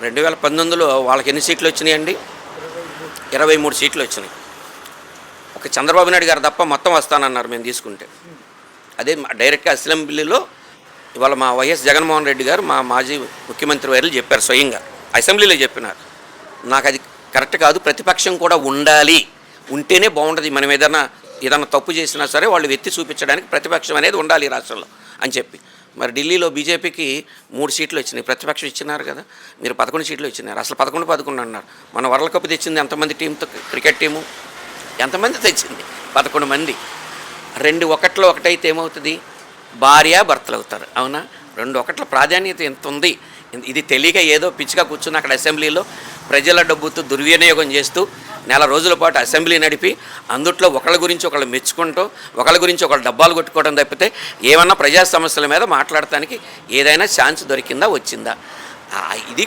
2019లో వాళ్ళకి ఎన్ని సీట్లు వచ్చినాయండి? 23 సీట్లు వచ్చినాయి. ఒక చంద్రబాబు నాయుడు గారు తప్ప మొత్తం వస్తానన్నారు మేము తీసుకుంటే. అదే డైరెక్ట్గా అసెంబ్లీలో ఇవాళ మా వైఎస్ జగన్మోహన్ రెడ్డి గారు మా మాజీ ముఖ్యమంత్రి వర్యులు చెప్పారు, స్వయంగా అసెంబ్లీలో చెప్పినారు. నాకు అది కరెక్ట్ కాదు, ప్రతిపక్షం కూడా ఉండాలి, ఉంటేనే బాగుంటుంది. మనం ఏదైనా తప్పు చేసినా సరే వాళ్ళు ఎత్తి చూపించడానికి ప్రతిపక్షం అనేది ఉండాలి ఈ రాష్ట్రంలో అని చెప్పి. మరి ఢిల్లీలో బీజేపీకి 3 సీట్లు వచ్చినాయి, ప్రతిపక్షం ఇచ్చినారు కదా. మీరు 11 సీట్లు ఇచ్చినారు, అసలు 11 అన్నారు. మన వరల్డ్ కప్ తెచ్చింది ఎంతమంది టీంతో? క్రికెట్ టీము ఎంతమంది తెచ్చింది? 11 మంది. 2-1 ఒకటైతే ఏమవుతుంది? భార్యాభర్తలు అవుతారు. అవునా? 2-1 ప్రాధాన్యత ఎంత ఉంది. ఇది తెలియక ఏదో పిచ్చిగా కూర్చుని అక్కడ అసెంబ్లీలో ప్రజల డబ్బుతో దుర్వినియోగం చేస్తూ నెల రోజుల పాటు అసెంబ్లీ నడిపి అందుట్లో ఒకళ్ళ గురించి ఒకళ్ళు మెచ్చుకుంటూ ఒకళ్ళ గురించి ఒకళ్ళు డబ్బాలు కొట్టుకోవడం తప్పితే ఏమన్నా ప్రజా సమస్యల మీద మాట్లాడటానికి ఏదైనా ఛాన్స్ దొరికిందా, వచ్చిందా? ఇది